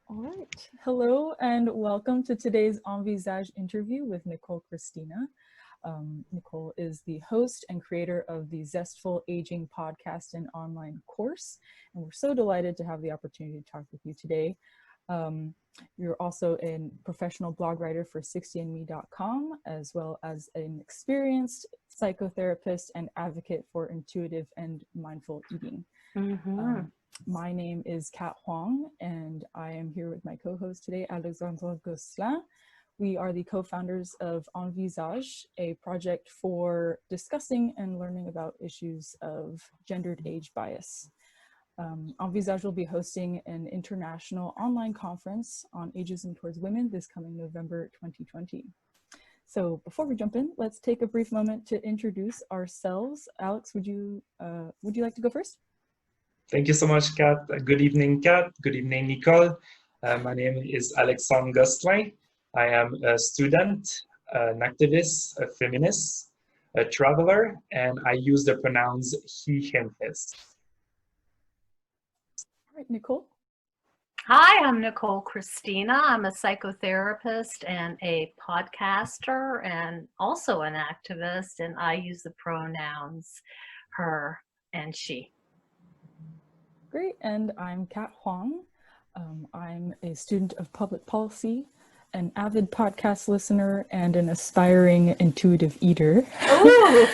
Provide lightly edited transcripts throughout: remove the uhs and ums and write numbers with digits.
All right. Hello and welcome to today's Envisâge interview with Nicole Christina. Nicole is the host and creator of the Zestful Aging podcast and online course, and we're so delighted to have the opportunity to talk with you today. You're also a professional blog writer for 60andme.com, as well as an experienced psychotherapist and advocate for intuitive and mindful eating. My name is Kat Huang, and I am here with my co-host today, Alexandre and Kat. We are the co-founders of Envisâge, a project for discussing and learning about issues of gendered age bias. Envisâge will be hosting an international online conference on ageism towards women this coming November 2020. So before we jump in, let's take a brief moment to introduce ourselves. Alex, would you like to go first? Thank you so much, Kat. Good evening, Kat. Good evening, Nicole. My name is Alexandre and I am a student, an activist, a feminist, a traveler, and I use the pronouns he, him, his. All right, Nicole. Hi, I'm Nicole Christina. I'm a psychotherapist and a podcaster and also an activist, and I use the pronouns her and she. Great, and I'm Kat Huang. I'm a student of public policy, an avid podcast listener, and an aspiring intuitive eater. Ooh,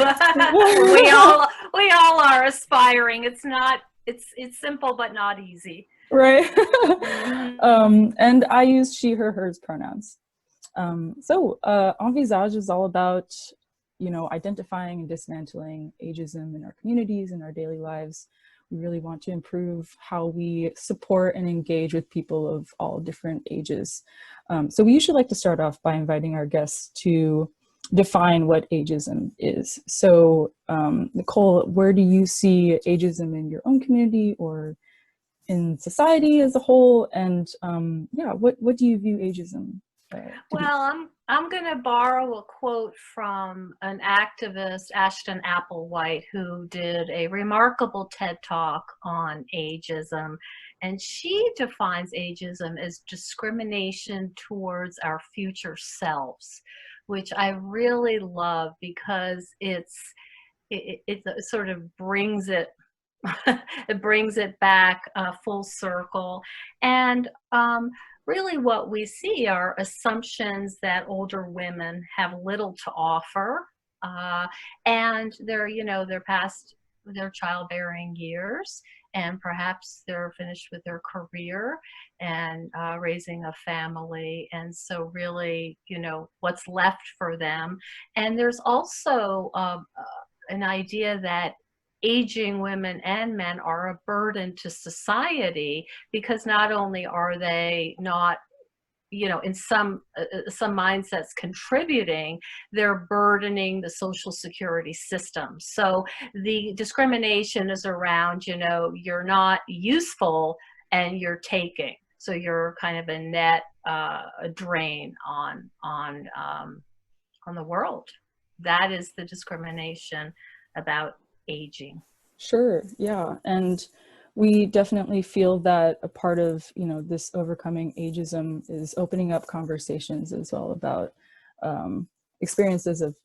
we all are aspiring. It's simple but not easy. Right. And I use she, her, hers pronouns. Envisâge is all about, identifying and dismantling ageism in our communities and our daily lives. We really want to improve how we support and engage with people of all different ages. So we usually like to start off by inviting our guests to define what ageism is. So Nicole, where do you see ageism in your own community or in society as a whole? And what do you view ageism Well, I'm going to borrow a quote from an activist, Ashton Applewhite, who did a remarkable TED Talk on ageism. And she defines ageism as discrimination towards our future selves, which I really love because it sort of brings it back full circle. And really what we see are assumptions that older women have little to offer, and they're past their childbearing years, and perhaps they're finished with their career and raising a family, and so really, what's left for them. And there's also an idea that aging women and men are a burden to society, because not only are they not, in some mindsets contributing, they're burdening the social security system. So the discrimination is around, you're not useful and you're taking. So you're kind of a net a drain on the world. That is the discrimination about aging. Sure, yeah. And we definitely feel that a part of, this overcoming ageism is opening up conversations as well about experiences of,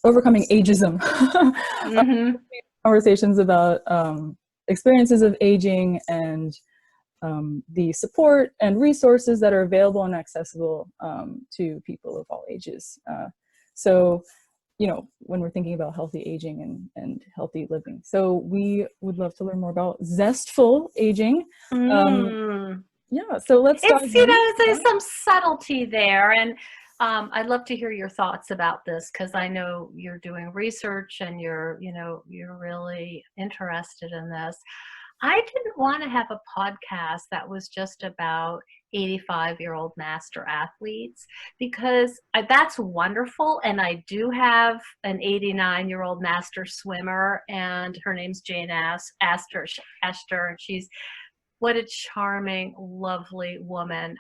overcoming ageism. Conversations about experiences of aging and the support and resources that are available and accessible to people of all ages. When we're thinking about healthy aging and healthy living. So we would love to learn more about Zestful Aging. So let's dive in. There's some subtlety there, and I'd love to hear your thoughts about this, because I know you're doing research and you're really interested in this. I didn't want to have a podcast that was just about 85-year-old master athletes, because that's wonderful. And I do have an 89-year-old master swimmer, and her name's Jane Astor, and she's what a charming, lovely woman.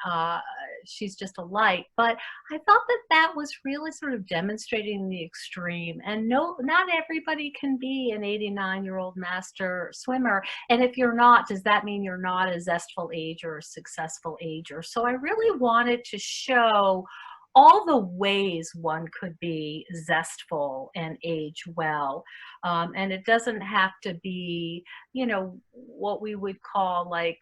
she's just a light. But I thought that that was really sort of demonstrating the extreme. And no, not everybody can be an 89-year-old master swimmer. And if you're not, does that mean you're not a zestful ager or a successful ager? So I really wanted to show all the ways one could be zestful and age well. And it doesn't have to be, you know, what we would call like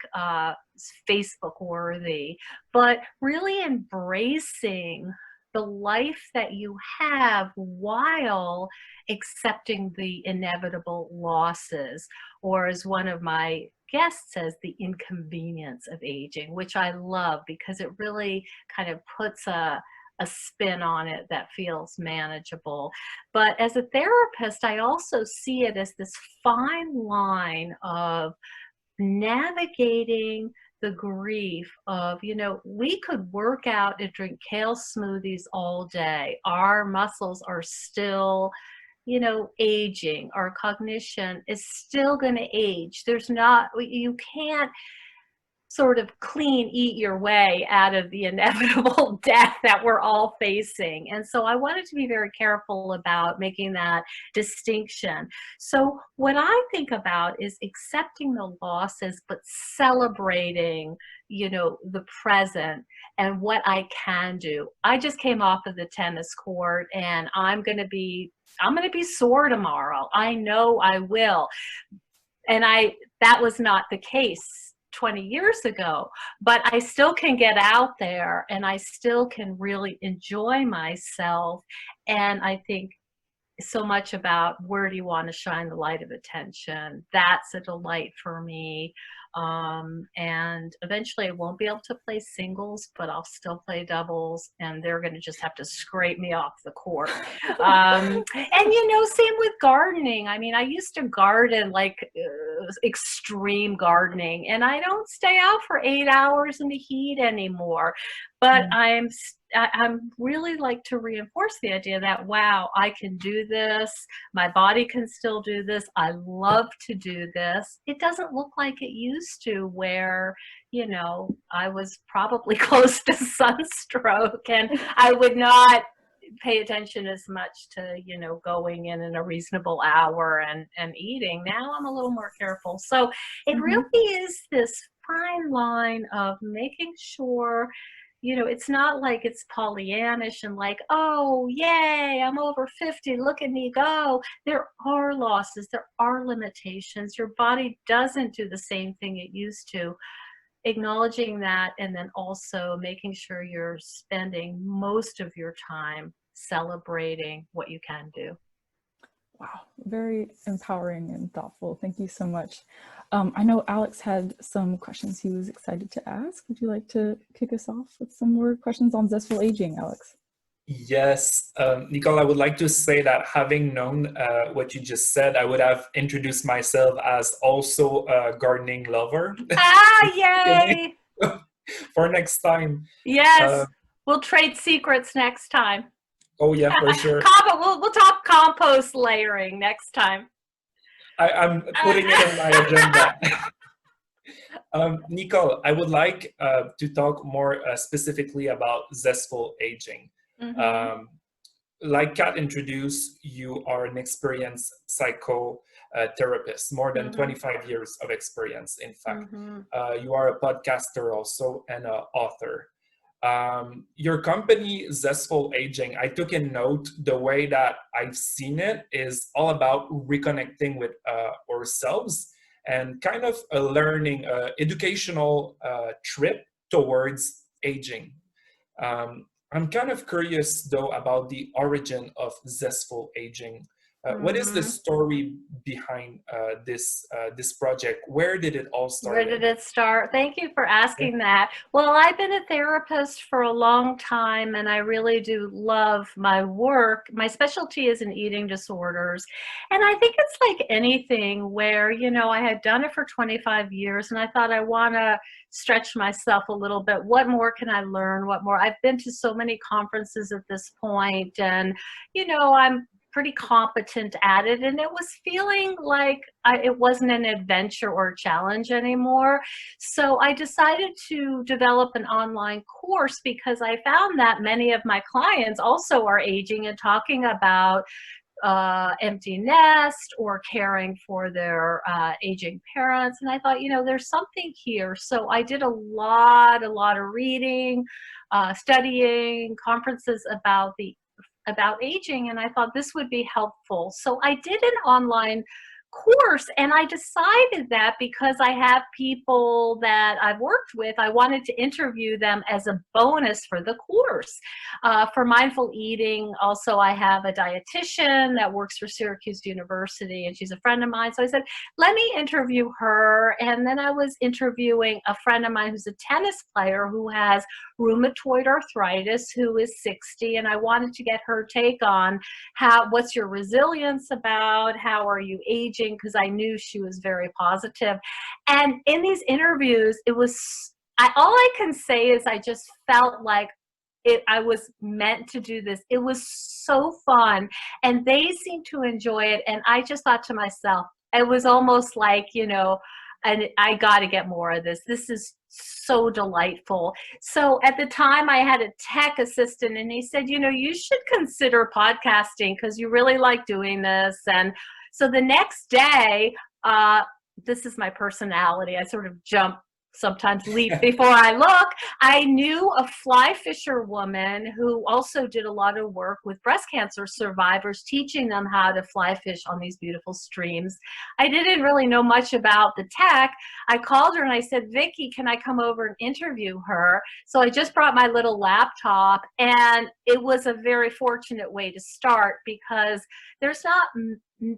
Facebook worthy, but really embracing the life that you have while accepting the inevitable losses, or as one of my guest says, the inconvenience of aging, which I love because it really kind of puts a spin on it that feels manageable. But as a therapist, I also see it as this fine line of navigating the grief of, you know, we could work out and drink kale smoothies all day. Our muscles are still, you know, aging. Our cognition is still going to age. There's not, you can't sort of clean eat your way out of the inevitable death that we're all facing. And so I wanted to be very careful about making that distinction. So what I think about is accepting the losses, but celebrating, you know, the present and what I can do. I just came off of the tennis court and I'm going to be sore tomorrow. I know I will. And that was not the case 20 years ago, but I still can get out there and I still can really enjoy myself. And I think so much about where do you want to shine the light of attention. That's a delight for me. And eventually I won't be able to play singles, but I'll still play doubles, and they're going to just have to scrape me off the court. And you know, same with gardening. I mean, I used to garden like extreme gardening, and I don't stay out for 8 hours in the heat anymore. But I'm really like to reinforce the idea that, wow, I can do this. My body can still do this. I love to do this. It doesn't look like it used to, where, you know, I was probably close to sunstroke and I would not pay attention as much to, you know, going in a reasonable hour and eating. Now I'm a little more careful. So it really is this fine line of making sure, you know, it's not like it's Pollyannish and like, oh, yay, I'm over 50, look at me go. There are losses, there are limitations. Your body doesn't do the same thing it used to. Acknowledging that, and then also making sure you're spending most of your time celebrating what you can do. Wow, very empowering and thoughtful. Thank you so much. I know Alex had some questions he was excited to ask. Would you like to kick us off with some more questions on zestful aging, Alex? Yes, Nicole, I would like to say that having known what you just said, I would have introduced myself as also a gardening lover. Ah, yay! For next time. Yes, we'll trade secrets next time. Oh yeah, for sure. We'll talk compost layering next time. I'm putting it on my agenda. Nicole, I would like to talk more specifically about zestful aging. Like Kat introduced, you are an experienced psychotherapist, more than 25 years of experience, in fact. You are a podcaster also and an author. Your company, Zestful Aging, I took a note, the way that I've seen it is all about reconnecting with ourselves and kind of a learning, educational trip towards aging. I'm kind of curious though about the origin of Zestful Aging. What is the story behind this project? Where did it all start? Where did it start? Thank you for asking that. Well, I've been a therapist for a long time, and I really do love my work. My specialty is in eating disorders. And I think it's like anything where, you know, I had done it for 25 years, and I thought I want to stretch myself a little bit. What more can I learn? What more? I've been to so many conferences at this point, and, you know, I'm pretty competent at it, and it was feeling like it wasn't an adventure or a challenge anymore. So I decided to develop an online course because I found that many of my clients also are aging and talking about empty nest or caring for their aging parents. And I thought, you know, there's something here. So I did a lot of reading, studying, conferences about aging, and I thought this would be helpful. So I did an online course, and I decided that because I have people that I've worked with, I wanted to interview them as a bonus for the course. For mindful eating, also I have a dietitian that works for Syracuse University, and she's a friend of mine. So I said, let me interview her. And then I was interviewing a friend of mine who's a tennis player who has rheumatoid arthritis, who is 60, and I wanted to get her take on what's your resilience about, how are you aging, because I knew she was very positive. And in these interviews, it was, all I can say is I just felt like I was meant to do this. It was so fun, and they seemed to enjoy it. And I just thought to myself, it was almost like, you know, and I got to get more of this. This is so delightful. So at the time I had a tech assistant, and he said, you know, you should consider podcasting because you really like doing this. And so the next day, this is my personality. I sort of jump, sometimes leap before I look. I knew a fly fisher woman who also did a lot of work with breast cancer survivors, teaching them how to fly fish on these beautiful streams. I didn't really know much about the tech. I called her and I said, Vicki, can I come over and interview her? So I just brought my little laptop, and it was a very fortunate way to start because there's not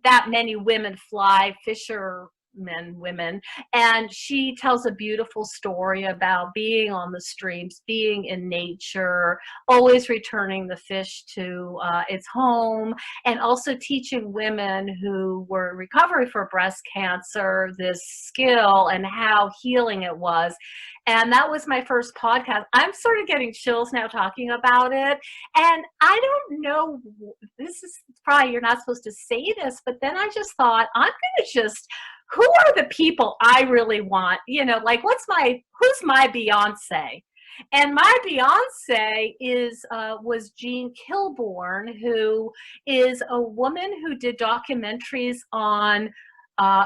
that many women fly fisher women, and she tells a beautiful story about being on the streams, being in nature, always returning the fish to its home, and also teaching women who were in recovery for breast cancer this skill and how healing it was. And that was my first podcast. I'm sort of getting chills now talking about it. And I don't know, this is probably, you're not supposed to say this, but then I just thought, I'm going to just, who are the people I really want? You know, like who's my Beyonce? And my Beyonce was Jean Kilbourne, who is a woman who did documentaries on,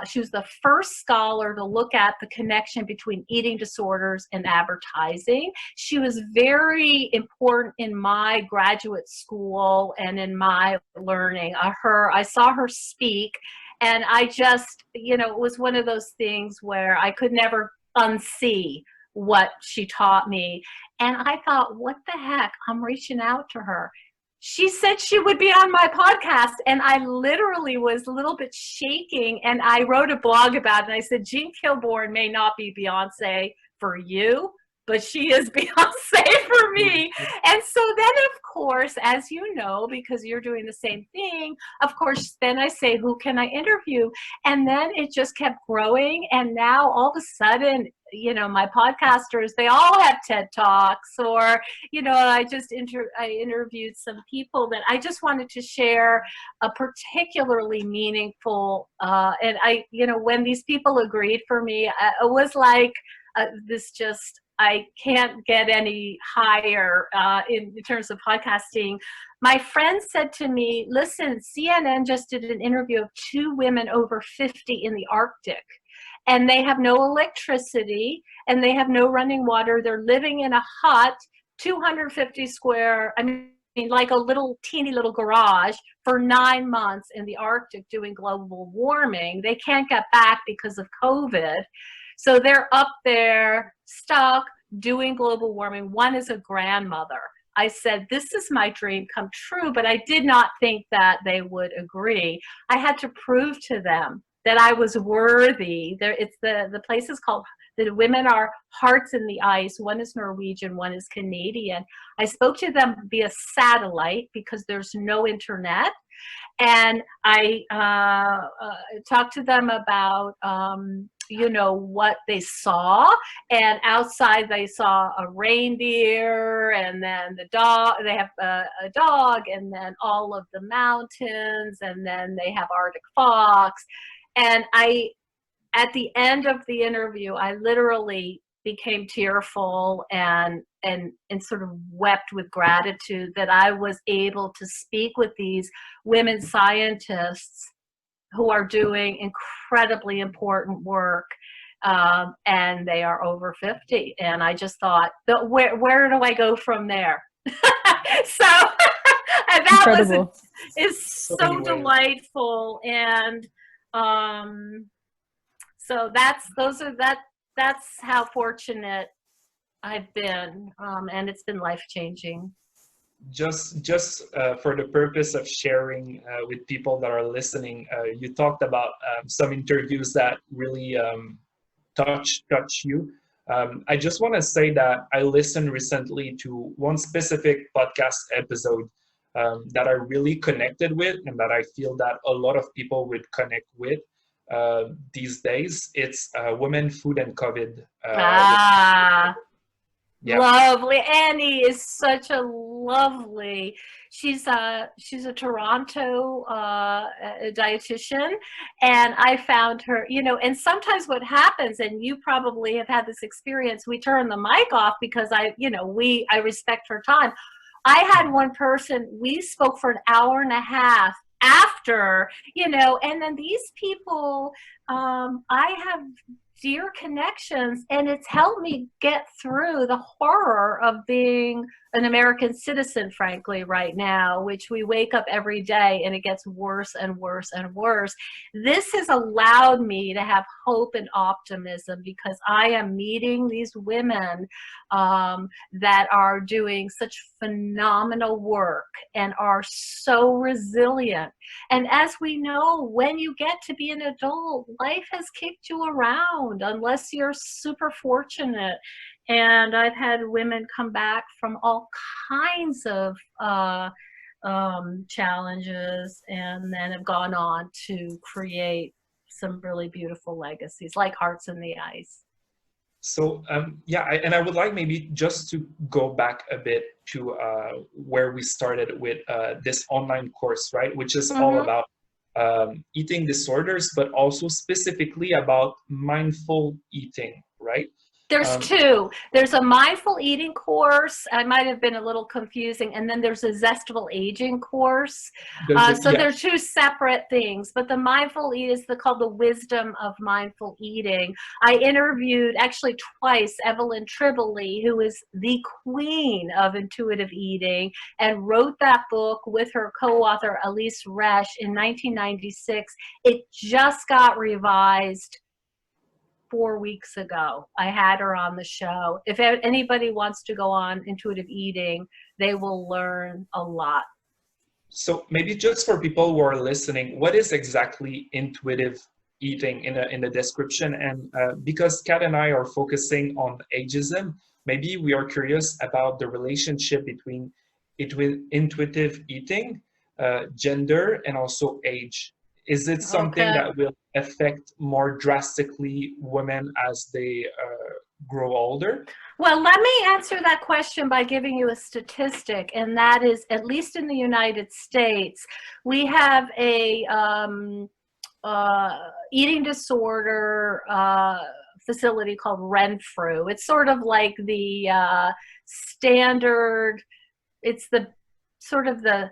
she was the first scholar to look at the connection between eating disorders and advertising. She was very important in my graduate school and in my learning. I saw her speak, and I just, you know, it was one of those things where I could never unsee what she taught me. And I thought, what the heck? I'm reaching out to her. She said she would be on my podcast, and I literally was a little bit shaking, and I wrote a blog about it, and I said, Jean Kilbourne may not be Beyonce for you, but she is Beyonce for me. And so then, of course, as you know, because you're doing the same thing, of course, then I say, who can I interview? And then it just kept growing. And now all of a sudden, you know, my podcasters, they all have TED Talks, or, you know, I interviewed some people that I just wanted to share a particularly meaningful, and you know, when these people agreed for me, it was like I can't get any higher in terms of podcasting. My friend said to me, listen, CNN just did an interview of 2 women over 50 in the Arctic, and they have no electricity and they have no running water. They're living in a hut, 250 square, I mean, like a little teeny little garage for 9 months in the Arctic doing global warming. They can't get back because of COVID. So they're up there stuck doing global warming. One is a grandmother. I said, this is my dream come true, but I did not think that they would agree. I had to prove to them that I was worthy. The place is called, the women are Hearts in the Ice. One is Norwegian, one is Canadian. I spoke to them via satellite because there's no internet. And I talked to them about you know, what they saw. And outside they saw a reindeer, and then the dog, they have a dog, and then all of the mountains, and then they have Arctic fox. And at the end of the interview, I literally became tearful and sort of wept with gratitude that I was able to speak with these women scientists who are doing incredibly important work, and they are over 50. And I just thought, where do I go from there? So and that Incredible. is so delightful. And so that's how fortunate I've been, and it's been life-changing. Just for the purpose of sharing with people that are listening, you talked about some interviews that really touch you. I just want to say that I listened recently to one specific podcast episode that I really connected with, and that I feel that a lot of people would connect with these days. It's Women, Food, and COVID. Yeah. Lovely. Annie is such a lovely, she's a Toronto dietitian, and I found her, you know, and sometimes what happens, and you probably have had this experience, we turn the mic off because I respect her time. I had one person, we spoke for an hour and a half after, you know, and then these people, I have dear connections, and it's helped me get through the horror of being an American citizen, frankly, right now, which we wake up every day and it gets worse and worse and worse. This has allowed me to have hope and optimism because I am meeting these women that are doing such phenomenal work and are so resilient. And as we know, when you get to be an adult, life has kicked you around unless you're super fortunate. And I've had women come back from all kinds of challenges, and then have gone on to create some really beautiful legacies, like Hearts in the Ice. So and I would like maybe just to go back a bit to where we started with this online course, right? Which is all about eating disorders, but also specifically about mindful eating, right? There's two. There's a mindful eating course. I might have been a little confusing. And then there's a Zestful Aging course. So they're two separate things. But the mindful eat is called the wisdom of mindful eating. I interviewed actually twice Evelyn Tribole, who is the queen of intuitive eating, and wrote that book with her co-author Elise Resch in 1996. It just got revised 4 weeks ago. I had her on the show. If anybody wants to go on intuitive eating, they will learn a lot. So maybe just for people who are listening, what is exactly intuitive eating in the description? And because Kat and I are focusing on ageism, maybe we are curious about the relationship between intuitive eating, gender, and also age. Is it something that will affect more drastically women as they grow older? Well, let me answer that question by giving you a statistic, and that is, at least in the United States, we have a eating disorder facility called Renfrew. It's sort of like the standard, it's the sort of the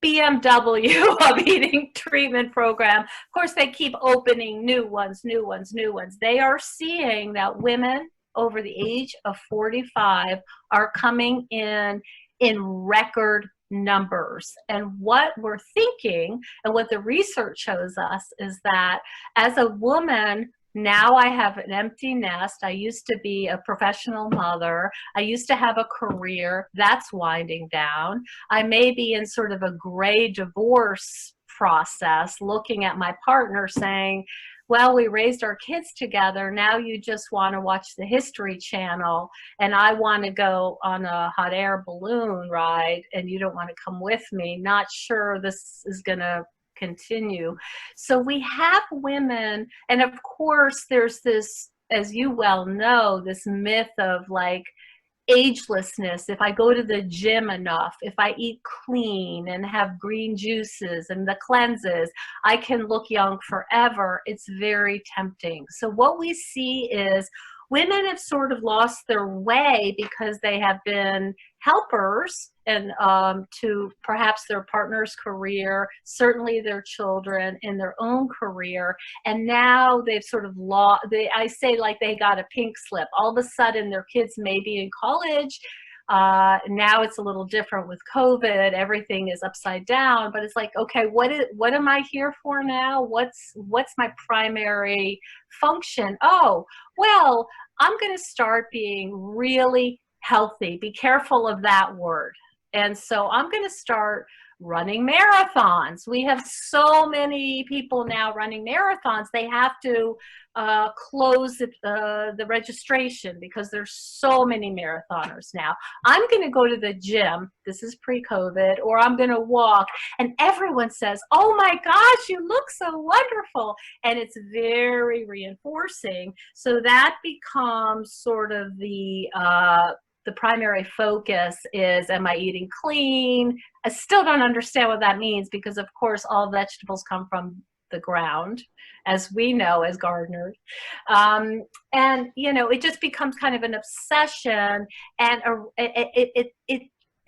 BMW of eating treatment program. Of course, they keep opening new ones. They are seeing that women over the age of 45 are coming in record numbers. And what we're thinking, and what the research shows us, is that as a woman, now I have an empty nest. I used to be a professional mother. I used to have a career that's winding down. I may be in sort of a gray divorce process, looking at my partner saying, well, we raised our kids together. Now you just want to watch the History Channel, and I want to go on a hot air balloon ride, and you don't want to come with me. Not sure this is going to continue. So we have women, and of course there's this, as you well know, this myth of like agelessness. If I go to the gym enough, if I eat clean and have green juices and the cleanses, I can look young forever. It's very tempting. So what we see is women have sort of lost their way because they have been helpers and to perhaps their partner's career, certainly their children, in their own career. And now they've sort of lost, I say like they got a pink slip. All of a sudden their kids may be in college. Now it's a little different with COVID. Everything is upside down, but it's like, okay, what am I here for now? What's my primary function? Oh, well, I'm going to start being really healthy. Be careful of that word. And so I'm going to start running marathons. We have so many people now running marathons. They have to close the registration because there's so many marathoners now. I'm going to go to the gym. This is pre-COVID, or I'm going to walk. And everyone says, oh my gosh, you look so wonderful. And it's very reinforcing. So that becomes sort of the primary focus is, am I eating clean? I still don't understand what that means because, of course, all vegetables come from the ground, as we know as gardeners. And, you know, it just becomes kind of an obsession, and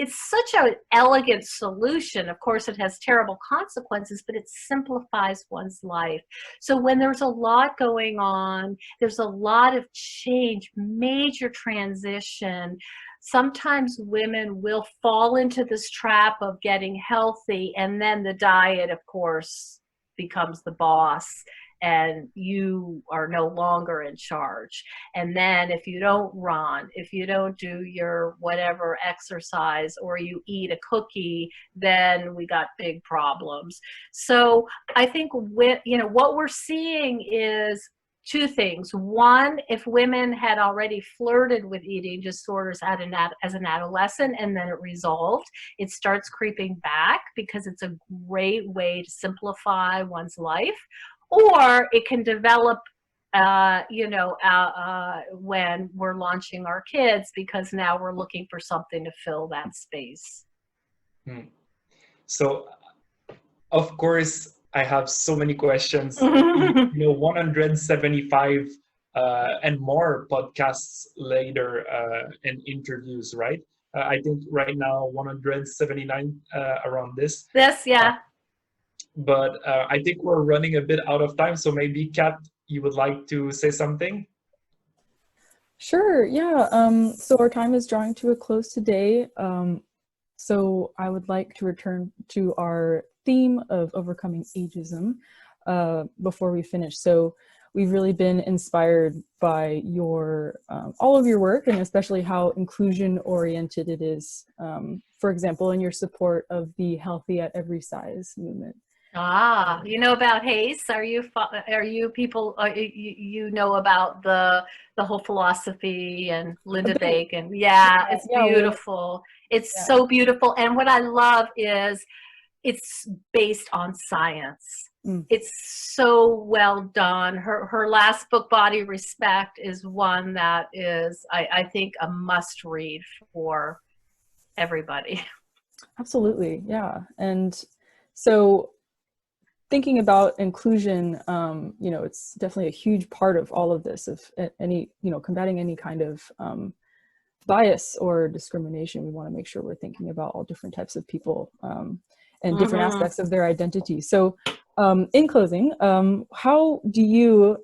it's such an elegant solution. Of course, it has terrible consequences, but it simplifies one's life. So when there's a lot going on, there's a lot of change, major transition, sometimes women will fall into this trap of getting healthy, and then the diet, of course, becomes the boss, and you are no longer in charge. And then if you don't run, if you don't do your whatever exercise, or you eat a cookie, then we got big problems. So I think what we're seeing is two things. One, if women had already flirted with eating disorders as an adolescent and then it resolved, it starts creeping back because it's a great way to simplify one's life. Or it can develop, when we're launching our kids, because now we're looking for something to fill that space. So, of course, I have so many questions. 175 and more podcasts later and interviews, right? I think right now 179 around this. This, yeah. But I think we're running a bit out of time. So maybe, Kat, you would like to say something? Sure, yeah. So our time is drawing to a close today. So I would like to return to our theme of overcoming ageism before we finish. So we've really been inspired by all of your work, and especially how inclusion oriented it is. For example, in your support of the Healthy at Every Size movement. Ah, you know about HACE? You know about the whole philosophy and Linda Bacon? Yeah, it's beautiful. It's so beautiful. And what I love is it's based on science. It's so well done. Her last book, Body Respect, is one that is, I think, a must read for everybody. Absolutely, yeah. And so thinking about inclusion, it's definitely a huge part of all of this, of any, combating any kind of bias or discrimination. We want to make sure we're thinking about all different types of people and different aspects of their identity. So in closing, how do you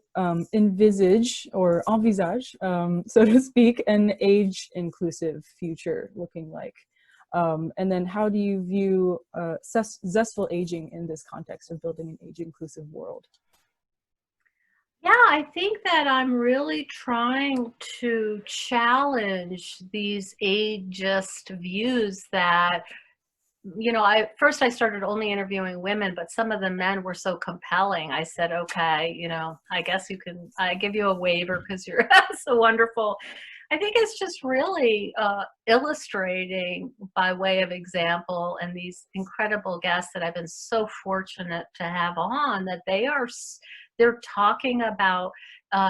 envisage or envisage, so to speak, an age-inclusive future looking like? And then how do you view zestful aging in this context of building an age-inclusive world? Yeah, I think that I'm really trying to challenge these ageist views that, first I started only interviewing women, but some of the men were so compelling. I said, okay, I guess I give you a waiver because you're so wonderful. I think it's just really illustrating by way of example, and these incredible guests that I've been so fortunate to have on, that they're talking about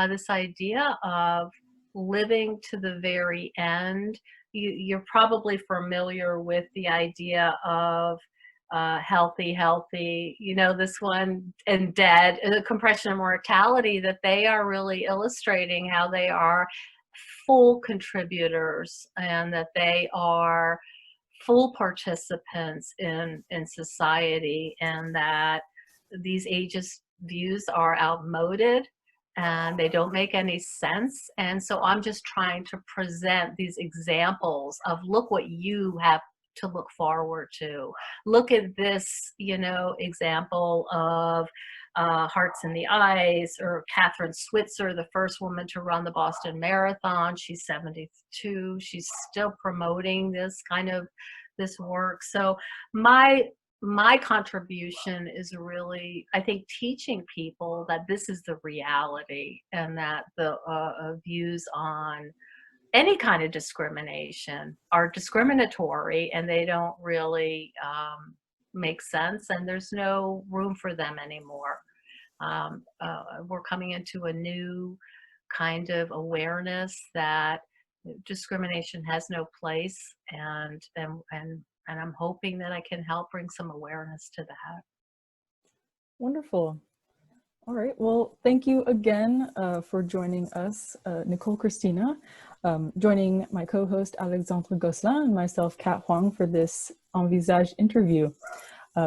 this idea of living to the very end. You're probably familiar with the idea of healthy, this one, and dead, the compression of mortality, that they are really illustrating how they are full contributors and that they are full participants in society, and that these ageist views are outmoded and they don't make any sense. And so I'm just trying to present these examples of, look what you have to look forward to. Look at this, example of Hearts in the Eyes, or Catherine Switzer, the first woman to run the Boston Marathon. She's 72. She's still promoting this work. So my contribution is really, I think, teaching people that this is the reality, and that the views on any kind of discrimination are discriminatory, and they don't really make sense, and there's no room for them anymore. We're coming into a new kind of awareness that discrimination has no place, and I'm hoping that I can help bring some awareness to that. Wonderful. All right. Well, thank you again for joining us, Nicole Christina, joining my co-host Alexandre and myself, Kat Huang, for this Envisâge interview.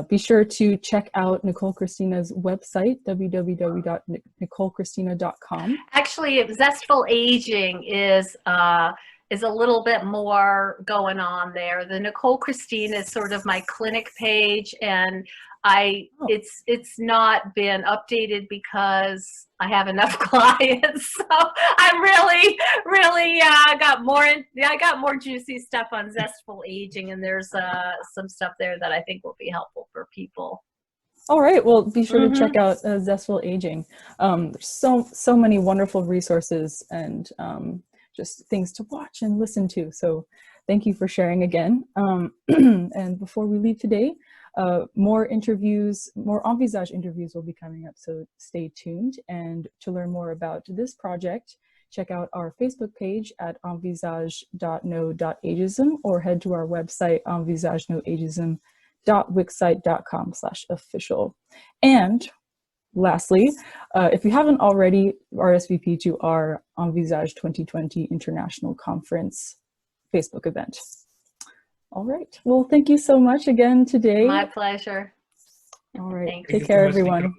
Be sure to check out Nicole Christina's website, www.nicolecristina.com. Actually, Zestful Aging is a little bit more going on there. The Nicole Christina is sort of my clinic page, and it's not been updated because I have enough clients. So I really got more juicy stuff on Zestful Aging, and there's some stuff there that I think will be helpful for people. All right. Well, be sure to check out Zestful Aging. There's so many wonderful resources and just things to watch and listen to. So thank you for sharing again. And before we leave today, more Envisâge interviews will be coming up, so stay tuned. And to learn more about this project, check out our Facebook page at envisage.no.ageism, or head to our website, envisagenoageism.wixsite.com/official. And lastly, if you haven't already, RSVP to our Envisâge 2020 International Conference Facebook event. All right. Well, thank you so much again today. My pleasure. All right. Thanks. Take care, everyone.